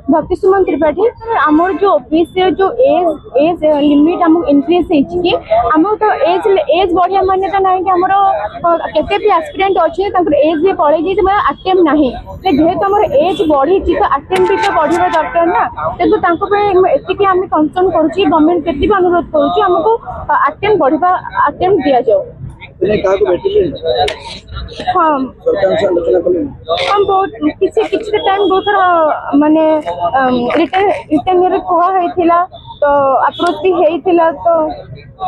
भक्ति सुमन त्रिपाठी आमर जो ओबीसी जो एज एज लिमिट हम इंक्रीज कि आम तो एज बढ़िया मान्य तो ना कि आमर केते भी एस्पिरेंट अच्छे एज भी पड़े आटेम ना जेहेतु आम एज बढ़ी तो आटेम भी तो बढ़ा दरकार ना तेणु एति आम कंसर्न करुच्ची गवर्नमेंट के भी अनुरोध करुच्ची आमको आटेम बढ़ा आटेम दि जाऊ। हाँ हम बहुत किसी टाइम बहुत थोड़ा माने रिटर्न कहला तो अप्रोच भी होता तो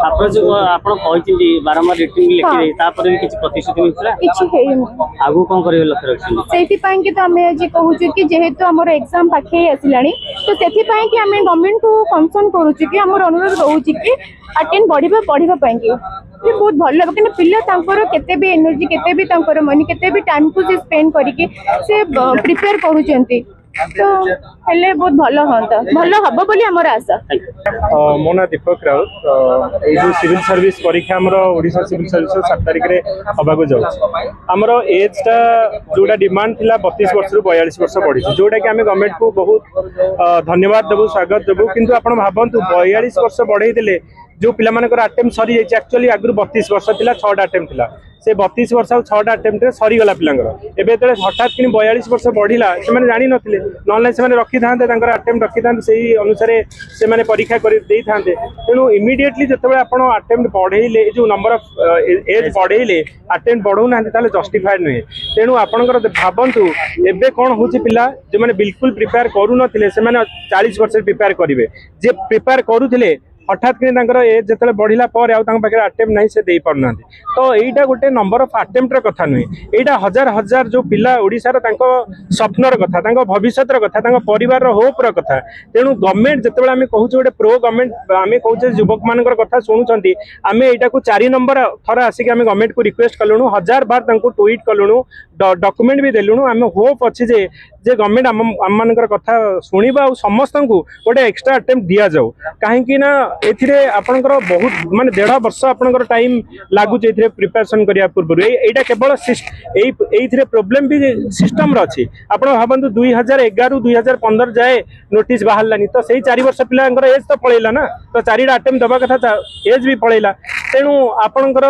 अप्रोच आपण कहछि बारंबार रिटर्न लिखि तापर भी किछ प्रतिशत मिलला किछ हेइन आगु कोन करियो लक्ष्य रखछि सेति पई कि तो हमें आज कहूछु कि जेहेतु हमर एग्जाम पाखे आसिलानी तो सेति पई कि हमें गवर्नमेंट को कंसर्न करूछु कि हमर अनुरोध रहउछि कि अटेंड बढ़िबा पई कि ये बहुत भल लगे कि पिला तांकर केते भी एनर्जी केते भी तांकर मनी केते भी टाइम को से स्पेंड करिके से प्रिपेयर करूचंती तो हेले बहुत भल होता भल हबो बोली हमर आशा। मो ना दीपक राउत ए जो सिविल सर्विस परीक्षा हमर ओडिशा सिविल सर्विस 7 तारिख रे हबाको जाउ हमर एज टा जोडा डिमांड थिला 32 वर्ष रु 42 वर्ष बढ़ी जोडा कि हमें गवर्नमेंट को बहुत धन्यवाद देबु स्वागत देबु किंतु आपण भाबंतु 42 वर्ष बढ़ई दिले जो पिला मानकर अटेम्प्ट सरी जाय एक्चुअली आगु 32 वर्ष थिला 6टा अटेम्प्ट थिला से 32 वर्ष और 6टा अटेम्प्ट रे सरी गला पिलांगर एबे तले हठात कि 42 वर्ष बढ़िला से माने जानि नथिले नॉन से माने रखि थांते तांकर अटेम्प्ट रखि थांते सेही अनुसार से माने परीक्षा करि देई थांते तेनु इमीडिएटली जतबे आपण अटेम्प्ट बढ़ेइले जो नंबर ऑफ एज बढ़ेइले अटेम्प्ट बढ़ौ नांते ताले जस्टिफाइड नहे तेनु आपनकर भाबंतु एबे कोन होची पिला जे माने बिल्कुल प्रिपेयर करू नथिले से माने 40 वर्ष प्रिपेयर करिवे जे प्रिपेयर करूथिले हठात कि एज जो बढ़ला पाखे अटेम्प्ट नहीं से दे पारना तो यहीटा गोटे नंबर ऑफ अटेम्प्टर कथा नुहे यहाँ हजार हजार जो पिला ओडिशार स्वप्नर कथा भविष्य कथा परिवार होप कथा तेणु गवर्नमेंट जिते आम कहूँ गोटे प्रो गवर्नमेंट आम कहूँ युवक मान कथा शुणुंट आम यहाँ को 4 नंबर थर आसिक आम गवर्नमेंट को रिक्वेस्ट कलुणु 1000 बार ट्वीट कलुणु डॉक्यूमेंट भी देलुणु आम होप अच्छी जे गवर्नमेंट आम मान कथा शुणा और समस्त को गोटे एक्स्ट्रा अटेम्प्ट दि जाऊ कहीं एथिरे आपनकर बहुत माने 1.5 वर्ष आपनकर टाइम लागु जे प्रिपरेशन करिया पूर्व एटा केवल एथिरे प्रॉब्लम भी सिस्टम रे अछि आपण भाबंतु 2011 2015 जाए नोटिस बाहरलानी तो सही 4 वर्ष पिलांकर एज तो पळेला ना तो 4टा अटेम्प्ट दबा कथा एज भी पळेला तेणु आपनकर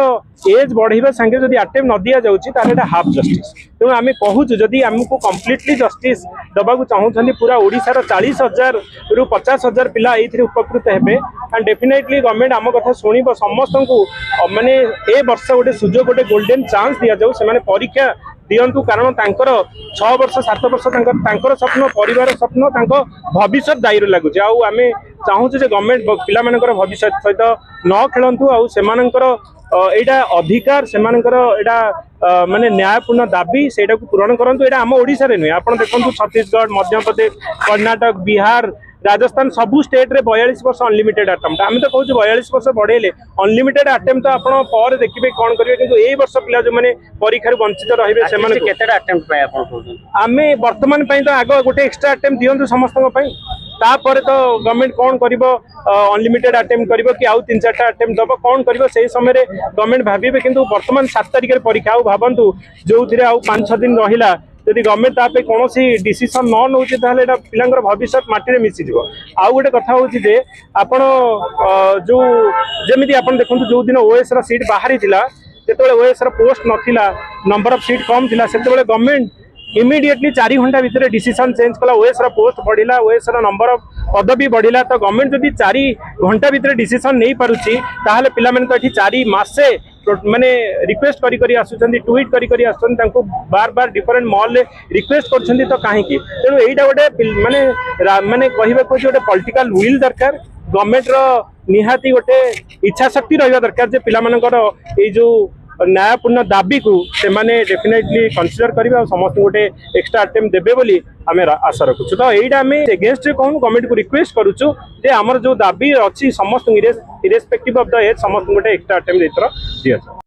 एज बढ़िबा संगे जदि अटेम्प्ट न दिया जाउची ताले एटा हाफ जस्टिस तेणु आमे कहूँ जदि हमको कंप्लीटली जस्टिस दबाकू चाहूँ पूरा ओडिशार 40,000 रु 50,000 पिला एथिरे उपकृत हेबे एंड डेफिनेटली गवर्नमेंट आम कथा शुणव समस्त को माने ए वर्ष गोटे सुजोग गोटे गोल्डन चांस दि जाऊ से परीक्षा दिंतु कारण 6 वर्ष 7 वर्ष स्वप्न परिवार स्वप्न भविष्य दायी लगुच आम चाहूँ गवर्नमेंट पिला भविष्य सहित न खेलतु आटा अधिकार से माने न्यायपूर्ण दाबी से पूरण करूँ यहाँ आम ओडिशा रे नुहे आप देखो छत्तीसगढ़ मध्य प्रदेश कर्णाटक बिहार राजस्थान सबू स्टेट रे 42 वर्ष अनलिमिटेड अटेम्प्ट आम तो कहूँ 42 वर्ष बढ़ेले अनलिमिटेड अटेम्प्ट तो आप पर देखिए कौन करेंगे किंतु ए वर्ष पिला जो मैंने परीक्षा वंचित रहिबे से केतेटा अटेम्प्ट पाए आपण कहउछन आमे वर्तमान पई तो आगो गोटे एक्स्ट्रा अटेम्प्ट दियंतु समस्त पई तापर तो गवर्नमेंट कौन करिवो अनलिमिटेड अटेम्प्ट करिवो कि आउ 3-4टा अटेम्प्ट दबो कौन करिवो सेही समय गवर्नमेंट भाबिबे किंतु वर्तमान 7 तारिख रे परीक्षा आउ भाबंतु जो थिरे आउ 5-6 दिन रहिला यदि गवर्नमेंट तापे कौन डिसीजन न नौचे ताहले एटा पिलांगर भविष्य माटी रे मिसी जिवो आउ गोटे कथा होची जे आपण जो जेमिति आपण देखंतु जो दिन ओएस रा सीट बाहरी थिला जेतेबेले ओएस रा पोस्ट नथिला नंबर ऑफ सीट कम थिला सेतेबेले गवर्नमेंट इमीडिएटली 4 घंटा भितर डिसीजन चेंज कला ओएस रा पोस्ट बढ़िला ओएस रा नंबर ऑफ पदवी बढ़िला तो गवर्नमेंट जदि 4 घंटा भितर डिसीजन नहीं पारुची ताहले पिला माने तो एठी 4 मासे माने रिक्वेस्ट करी आसुचंदी ट्वीट करी आसुचंदी तांको बार बार डिफरेंट मॉल ले रिक्वेस्ट करछंदी तो काहे की तेनु एइडा गोटे माने माने कहिबा को गोटे पॉलिटिकल विल दरकार गवर्नमेंट रो निहाती गोटे इच्छा शक्ति रहिबा दरकार जे पिला मानकर ए जो न्यायपूर्ण दाबी को से माने डेफिनेटली कंसीडर करिबा समस्त गोटे एक्स्ट्रा अटेम्प्ट देबे बोली आमे आशा रखुछु तो एइडा आमे अगेंस्ट कहूँ गवर्नमेंट को रिक्वेस्ट करूछु जे हमर जो दाबी अछि समस्त इरेस्पेक्टिव ऑफ द एज समस्त गोटे एक्स्ट्रा अटेम्प्ट एथरा दिया